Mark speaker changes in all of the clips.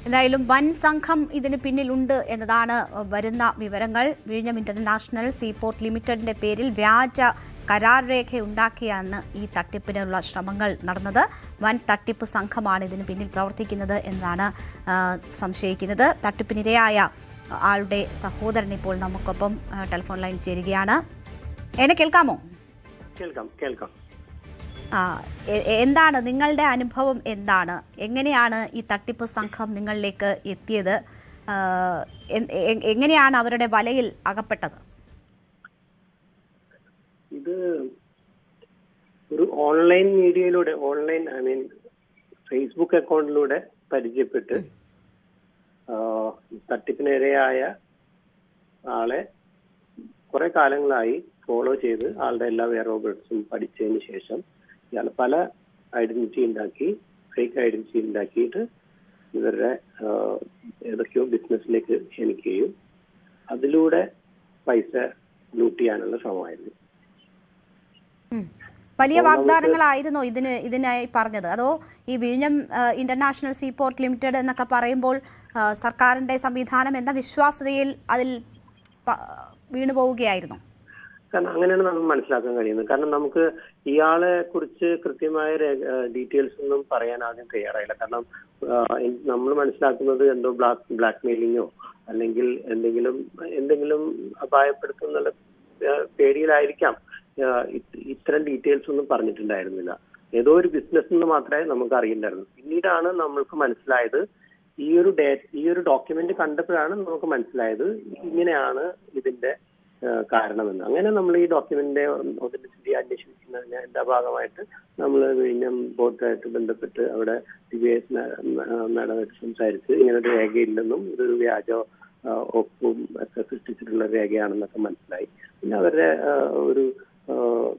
Speaker 1: എന്തായാലും വൻ സംഘം ഇതിന് പിന്നിലുണ്ട് എന്നതാണ് വരുന്ന വിവരങ്ങൾ. വിഴിഞ്ഞം ഇന്റർനാഷണൽ സീപോർട്ട് ലിമിറ്റഡിന്റെ പേരിൽ വ്യാജ കരാർ രേഖ ഉണ്ടാക്കിയാണ് ഈ തട്ടിപ്പിനുള്ള ശ്രമങ്ങൾ നടന്നത്. വൻ തട്ടിപ്പ് സംഘമാണ് ഇതിന് പിന്നിൽ പ്രവർത്തിക്കുന്നത് എന്നാണ് സംശയിക്കുന്നത്. തട്ടിപ്പിനിരയായ ആളുടെ സഹോദരൻ ഇപ്പോൾ നമുക്കൊപ്പം ടെലിഫോൺ ലൈൻ ചേരുകയാണ്. എന്നെ കേൾക്കാമോ?
Speaker 2: കേൾക്കാം.
Speaker 1: എന്താണ് നിങ്ങളുടെ അനുഭവം? എന്താണ്, എങ്ങനെയാണ് ഈ തട്ടിപ്പ് സംഘം നിങ്ങളിലേക്ക് എത്തിയത്? എങ്ങനെയാണ് അവരുടെ വലയിൽ അകപ്പെട്ടത്?
Speaker 2: ഇത് ഒരു ഓൺലൈൻ മീഡിയയിലൂടെ, ഫേസ്ബുക്ക് അക്കൗണ്ടിലൂടെ പരിചയപ്പെട്ട് തട്ടിപ്പിനിരയായ ആളെ കുറെ കാലങ്ങളായി ഫോളോ ചെയ്ത് ആളുടെ എല്ലാ വെയർബിൾസും പഠിച്ചതിന് ശേഷം ഇയാൾ പല ഐഡന്റിറ്റി ഉണ്ടാക്കി, ഫേക്ക് ഐഡന്റിറ്റി ഉണ്ടാക്കിയിട്ട് ഇവരുടെ ഏതൊക്കെയോ ബിസിനസ്സിലേക്ക് ക്ഷണിക്കുകയും അതിലൂടെ പൈസ ലൂട്ട് ചെയ്യാനുള്ള ശ്രമമായിരുന്നു.
Speaker 1: വലിയ വാഗ്ദാനങ്ങളായിരുന്നോ ഇതിനായി പറഞ്ഞത്? അതോ ഈ വിഴിഞ്ഞം ഇന്റർനാഷണൽ സീപോർട്ട് ലിമിറ്റഡ് എന്നൊക്കെ പറയുമ്പോൾ സർക്കാരിന്റെ സംവിധാനം എന്ന വിശ്വാസ്യതയിൽ അതിൽ വീണുപോവുകയായിരുന്നു?
Speaker 2: കാരണം അങ്ങനെയാണ് നമുക്ക് മനസ്സിലാക്കാൻ കഴിയുന്നത്. കാരണം നമുക്ക് ഇയാളെ കുറിച്ച് കൃത്യമായ ഡീറ്റെയിൽസ് ഒന്നും പറയാൻ ആദ്യം തയ്യാറായില്ല. കാരണം നമ്മൾ മനസ്സിലാക്കുന്നത് എന്തോ ബ്ലാക്ക് മെയിലിങ്ങോ അല്ലെങ്കിൽ എന്തെങ്കിലും അപായപ്പെടുത്തുന്ന പേടിയിലായിരിക്കാം ഇത്തരം ഡീറ്റെയിൽസ് ഒന്നും പറഞ്ഞിട്ടുണ്ടായിരുന്നില്ല. ഏതോ ഒരു ബിസിനസ് എന്ന് മാത്രമേ നമുക്ക് അറിയണ്ടായിരുന്നു. പിന്നീടാണ് നമ്മൾക്ക് മനസ്സിലായത്, ഈ ഒരു ഡോക്യുമെന്റ് കണ്ടപ്പോഴാണ് നമുക്ക് മനസ്സിലായത് ഇങ്ങനെയാണ് ഇതിന്റെ കാരണമെന്ന്. അങ്ങനെ നമ്മൾ ഈ ഡോക്യുമെന്റിന്റെ ഒതന്റിസിറ്റി അന്വേഷിക്കുന്നതിന്റെ ഭാഗമായിട്ട് നമ്മൾ വിഴിഞ്ഞം ബോർഡുമായിട്ട് ബന്ധപ്പെട്ട് അവിടെ DBS മാഡമായിട്ട് സംസാരിച്ച് ഇങ്ങനൊരു രേഖയില്ലെന്നും ഇതൊരു വ്യാജ ഒപ്പും ഒക്കെ സൃഷ്ടിച്ചിട്ടുള്ള രേഖയാണെന്നൊക്കെ മനസ്സിലായി. പിന്നെ അവരുടെ ഒരു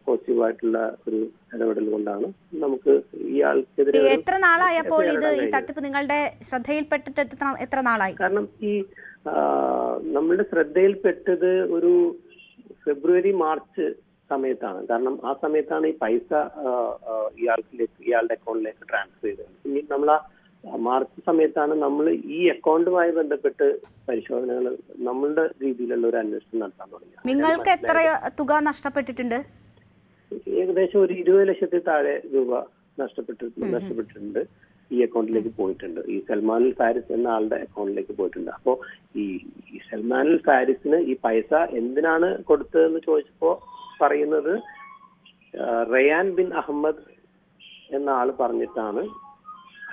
Speaker 2: പോസിറ്റീവായിട്ടുള്ള ഒരു ഇടപെടൽ കൊണ്ടാണ് നമുക്ക് ഇയാൾക്കെതിരെ.
Speaker 1: എത്ര നാളായപ്പോൾ ഈ തട്ടിപ്പ് നിങ്ങളുടെ ശ്രദ്ധയിൽപ്പെട്ടിട്ട് എത്ര നാളായി?
Speaker 2: കാരണം ഈ നമ്മളുടെ ശ്രദ്ധയിൽപ്പെട്ടത് ഒരു ഫെബ്രുവരി മാർച്ച് സമയത്താണ്. കാരണം ആ സമയത്താണ് ഈ പൈസ ഇയാളുടെ അക്കൗണ്ടിലേക്ക് ട്രാൻസ്ഫർ ചെയ്തത്. പിന്നീട് നമ്മൾ ആ മാർച്ച് സമയത്താണ് നമ്മൾ ഈ അക്കൗണ്ടുമായി ബന്ധപ്പെട്ട് പരിശോധനകൾ നമ്മളുടെ രീതിയിലുള്ള ഒരു അന്വേഷണം നടത്താൻ തുടങ്ങി.
Speaker 1: നിങ്ങൾക്ക് എത്ര തുക നഷ്ടപ്പെട്ടിട്ടുണ്ട്?
Speaker 2: ഏകദേശം ഒരു 20 ലക്ഷത്തിൽ താഴെ രൂപ നഷ്ടപ്പെട്ടിട്ടുണ്ട്. ഈ അക്കൗണ്ടിലേക്ക് പോയിട്ടുണ്ട്. ഈ സൽമാൻ അൽ ഫാരിസ് എന്ന ആളുടെ അക്കൗണ്ടിലേക്ക് പോയിട്ടുണ്ട്. അപ്പോ ഈ സൽമാൻ അൽ ഫാരിസിന് ഈ പൈസ എന്തിനാണ് കൊടുത്തതെന്ന് ചോദിച്ചപ്പോ പറയുന്നത് റയാൻ ബിൻ അഹമ്മദ് എന്ന ആള് പറഞ്ഞിട്ടാണ്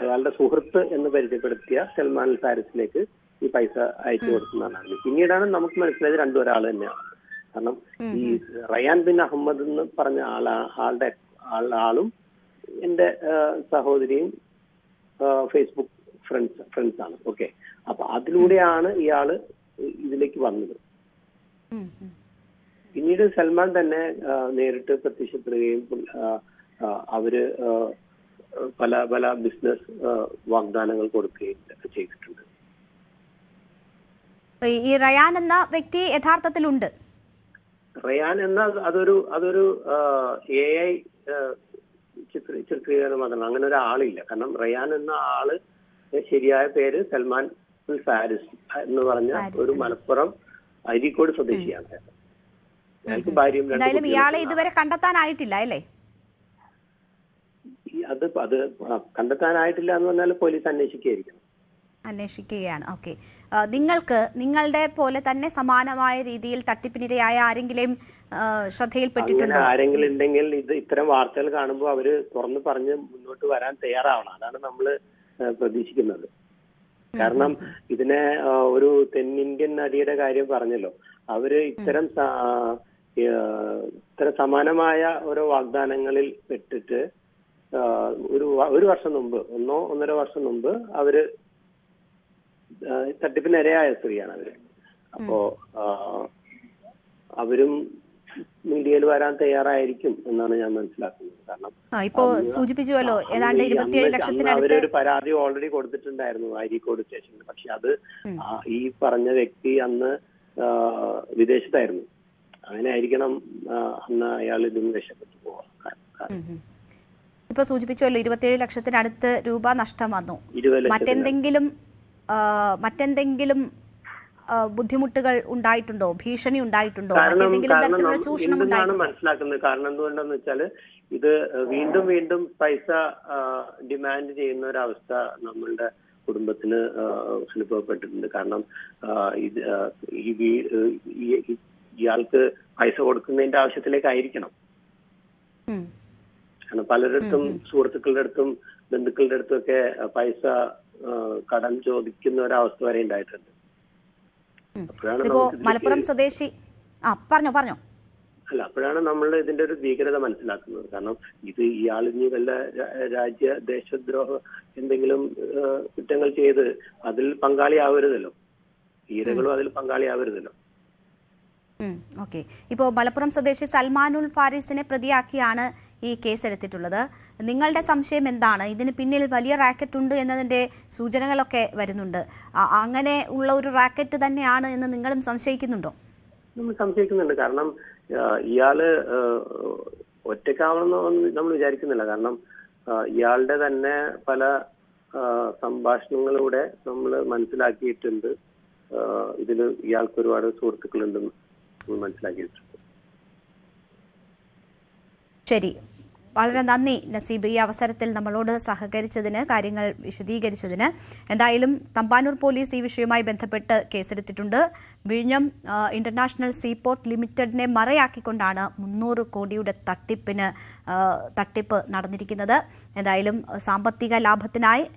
Speaker 2: അയാളുടെ സുഹൃത്ത് എന്ന് പരിചയപ്പെടുത്തിയ സൽമാൻ അൽ ഫാരിസിലേക്ക് ഈ പൈസ അയച്ചു കൊടുക്കുന്നതാണ്. പിന്നീടാണ് നമുക്ക് മനസ്സിലായത് രണ്ടും ഒരാൾ തന്നെയാണ്. കാരണം ഈ റയാൻ ബിൻ അഹമ്മദ് എന്ന് പറഞ്ഞ ആളും എന്റെ സഹോദരിയും ഫേസ്ബുക്ക് ഫ്രണ്ട്സ് ആണ്. ഓക്കെ, അപ്പൊ അതിലൂടെയാണ് ഇയാള് ഇതിലേക്ക് വന്നത്. പിന്നീട് സൽമാൻ തന്നെ നേരിട്ട് പ്രത്യക്ഷപ്പെടുകയും അവര് പല ബിസിനസ് വാഗ്ദാനങ്ങൾ കൊടുക്കുകയും ഒക്കെ ചെയ്തിട്ടുണ്ട്.
Speaker 1: ഈ റയാൻ എന്ന വ്യക്തി യഥാർത്ഥത്തിലുണ്ട്.
Speaker 2: റയാൻ എന്ന അതൊരു AI ചിത്രീകരണം മാത്രമാണ്. അങ്ങനെ ഒരാളില്ല. കാരണം റയാൻ എന്ന ആള് ശരിയായ പേര് സൽമാൻ അൽ ഫാരിസ് എന്ന് പറഞ്ഞ ഒരു മലപ്പുറം അരീക്കോട് സ്വദേശിയാണ്. അയാൾക്ക് ഭാര്യയും
Speaker 1: ഇയാളെ ഇതുവരെ കണ്ടെത്താനായിട്ടില്ല അല്ലേ?
Speaker 2: അത് കണ്ടെത്താനായിട്ടില്ല എന്ന് പറഞ്ഞാൽ പോലീസ്
Speaker 1: അന്വേഷിക്കുകയാണ്. ഓക്കെ, നിങ്ങൾക്ക് നിങ്ങളുടെ പോലെ തന്നെ സമാനമായ രീതിയിൽ തട്ടിപ്പിനിരയായ ആരെങ്കിലും ശ്രദ്ധയിൽപ്പെട്ടിട്ടുണ്ടോ?
Speaker 2: ആരെങ്കിലും ഉണ്ടെങ്കിൽ ഇത്തരം വാർത്തകൾ കാണുമ്പോൾ അവര് തുറന്നു പറഞ്ഞ് മുന്നോട്ട് വരാൻ തയ്യാറാവണം. അതാണ് നമ്മൾ പ്രതീക്ഷിക്കുന്നത്. കാരണം ഇതിനെ ഒരു തെന്നിന്ത്യൻ നടിയുടെ കാര്യം പറഞ്ഞല്ലോ, അവര് ഇത്തരം സമാനമായ ഓരോ വാഗ്ദാനങ്ങളിൽ പെട്ടിട്ട് ഒരു വർഷം മുമ്പ്, 1.5 വർഷം മുമ്പ് അവര് തട്ടിപ്പിനിരയായ സ്ത്രീയാണ് അവര്. അപ്പോ അവരും മീഡിയയിൽ വരാൻ തയ്യാറായിരിക്കും എന്നാണ് ഞാൻ മനസ്സിലാക്കുന്നത്. കാരണം
Speaker 1: ഇപ്പോ സൂചിപ്പിച്ചുവല്ലോ, ഏതാണ്ട് 27 ലക്ഷത്തിനടുത്ത്
Speaker 2: അവരൊരു പരാതി ഓൾറെഡി കൊടുത്തിട്ടുണ്ടായിരുന്നു അരീക്കോട് സ്റ്റേഷനിൽ. പക്ഷെ അത് ഈ പറഞ്ഞ വ്യക്തി അന്ന് വിദേശത്തായിരുന്നു. അങ്ങനെ ആയിരിക്കണം അന്ന് അയാൾ ഇതിന് രക്ഷപ്പെട്ടു പോവാം.
Speaker 1: ഇപ്പൊ സൂചിപ്പിച്ചല്ലോ 27 ലക്ഷത്തിനടുത്ത് രൂപ നഷ്ടം വന്നു. മറ്റെന്തെങ്കിലും മറ്റെന്തെങ്കിലും ബുദ്ധിമുട്ടുകൾ ഉണ്ടായിട്ടുണ്ടോ, ഭീഷണി ഉണ്ടായിട്ടുണ്ടോ,
Speaker 2: കാരണം
Speaker 1: മറ്റെന്തെങ്കിലും തരത്തിലുള്ള ചൂഷണം
Speaker 2: എന്താണ്
Speaker 1: ഉണ്ടായിട്ടുണ്ടോ?
Speaker 2: മനസ്സിലാക്കുന്നത്, കാരണം എന്തുകൊണ്ടെന്ന് വെച്ചാൽ ഇത് വീണ്ടും വീണ്ടും പൈസ ഡിമാൻഡ് ചെയ്യുന്ന ഒരവസ്ഥ നമ്മളുടെ കുടുംബത്തിന് അനുഭവപ്പെട്ടിട്ടുണ്ട്. കാരണം ഇയാൾക്ക് പൈസ കൊടുക്കുന്നതിന്റെ ആവശ്യത്തിലേക്കായിരിക്കണം. കാരണം പലരിടത്തും സുഹൃത്തുക്കളുടെ അടുത്തും ബന്ധുക്കളുടെ അടുത്തും ഒക്കെ പൈസ കടം ചോദിക്കുന്ന ഒരവസ്ഥ വരെ ഉണ്ടായിട്ടുണ്ട്.
Speaker 1: ഇപ്പോ മലപ്പുറം സ്വദേശി പറഞ്ഞോ
Speaker 2: അപ്പോഴാണ് നമ്മൾ ഇതിന്റെ ഒരു ഭീകരത മനസ്സിലാക്കുന്നത്. കാരണം ഇത് ഇയാളിഞ്ഞ് വല്ല ദേശദ്രോഹ എന്തെങ്കിലും കുറ്റങ്ങൾ ചെയ്ത് അതിൽ പങ്കാളിയാവരുതല്ലോ, ഇരകളും അതിൽ പങ്കാളിയാവരുതല്ലോ.
Speaker 1: ഓക്കെ. ഇപ്പോൾ മലപ്പുറം സ്വദേശി സൽമാനുൽ ഫാരിസിനെ പ്രതിയാക്കിയാണ് ഈ കേസ് എടുത്തിട്ടുള്ളത്. നിങ്ങളുടെ സംശയം എന്താണ്? ഇതിന് പിന്നിൽ വലിയ റാക്കറ്റ് ഉണ്ട് എന്നതിന്റെ സൂചനകളൊക്കെ വരുന്നുണ്ട്. അങ്ങനെ ഉള്ള ഒരു റാക്കറ്റ് തന്നെയാണ് എന്ന് നിങ്ങളും സംശയിക്കുന്നുണ്ടോ?
Speaker 2: നമ്മൾ സംശയിക്കുന്നുണ്ട്. കാരണം ഇയാള് ഒറ്റയ്ക്കാവണമെന്ന് നമ്മൾ വിചാരിക്കുന്നില്ല. കാരണം ഇയാളുടെ തന്നെ പല സംഭാഷണങ്ങളിലൂടെ നമ്മൾ മനസ്സിലാക്കിയിട്ടുണ്ട് ഇതിൽ ഇയാൾക്ക് ഒരുപാട് സുഹൃത്തുക്കളുണ്ടെന്ന് മനസ്സിലാക്കിയിട്ടുണ്ട്.
Speaker 1: ശരി, വളരെ നന്ദി നസീബ്, ഈ അവസരത്തിൽ നമ്മളോട് സഹകരിച്ചതിന്, കാര്യങ്ങൾ വിശദീകരിച്ചതിന്. എന്തായാലും തമ്പാനൂർ പോലീസ് ഈ വിഷയവുമായി ബന്ധപ്പെട്ട് കേസെടുത്തിട്ടുണ്ട്. വിഴിഞ്ഞം ഇന്റർനാഷണൽ സീപോർട്ട് ലിമിറ്റഡിനെ മറയാക്കിക്കൊണ്ടാണ് 300 കോടിയുടെ തട്ടിപ്പ് നടന്നിരിക്കുന്നത്. എന്തായാലും സാമ്പത്തിക ലാഭത്തിനായി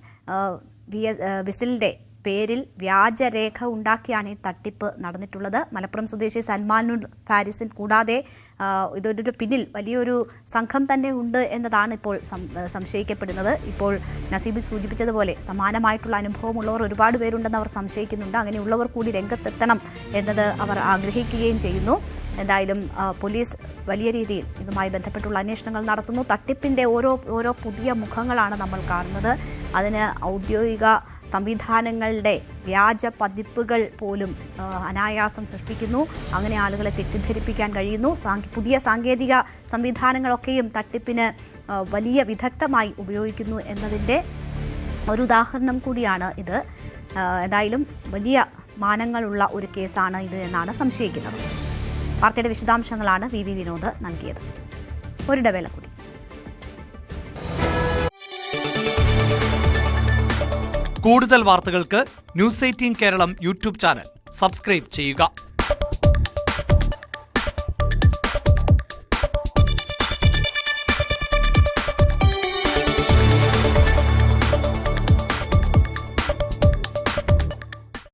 Speaker 1: വിസിലിന്റെ പേരിൽ വ്യാജരേഖ ഉണ്ടാക്കിയാണ് ഈ തട്ടിപ്പ് നടന്നിട്ടുള്ളത്. മലപ്പുറം സ്വദേശി സൽമാനുൽ ഫാരിസിൻ കൂടാതെ ഇതൊരു പിന്നിൽ വലിയൊരു സംഘം തന്നെ ഉണ്ട് എന്നതാണ് ഇപ്പോൾ സംശയിക്കപ്പെടുന്നത്. ഇപ്പോൾ നസീബ് സൂചിപ്പിച്ചതുപോലെ സമാനമായിട്ടുള്ള അനുഭവമുള്ളവർ ഒരുപാട് പേരുണ്ടെന്ന് അവർ സംശയിക്കുന്നുണ്ട്. അങ്ങനെയുള്ളവർ കൂടി രംഗത്തെത്തണം എന്നത് അവർ ആഗ്രഹിക്കുകയും ചെയ്യുന്നു. എന്തായാലും പോലീസ് വലിയ രീതിയിൽ ഇതുമായി ബന്ധപ്പെട്ടുള്ള അന്വേഷണങ്ങൾ നടത്തുന്നു. തട്ടിപ്പിൻ്റെ ഓരോ പുതിയ മുഖങ്ങളാണ് നമ്മൾ കാണുന്നത്. അതിന് ഔദ്യോഗിക സംവിധാനങ്ങളുടെ വ്യാജ പതിപ്പുകൾ പോലും അനായാസം സൃഷ്ടിക്കുന്നു. അങ്ങനെ ആളുകളെ തെറ്റിദ്ധരിപ്പിക്കാൻ കഴിയുന്നു. പുതിയ സാങ്കേതിക സംവിധാനങ്ങളൊക്കെയും തട്ടിപ്പിന് വലിയ വിദഗ്ധമായി ഉപയോഗിക്കുന്നു എന്നതിൻ്റെ ഒരു ഉദാഹരണം കൂടിയാണ് ഇത്. എന്തായാലും വലിയ മാനങ്ങളുള്ള ഒരു കേസാണ് ഇത് എന്നാണ് സംശയിക്കുന്നത്. വാർത്തയുടെ വിശദാംശങ്ങളാണ് വി വിനോദ് നൽകിയത്. ഒരിടവേള കൂടി.
Speaker 3: കൂടുതൽ വാർത്തകൾക്ക് news 18 Keralam YouTube channel subscribe ചെയ്യുക.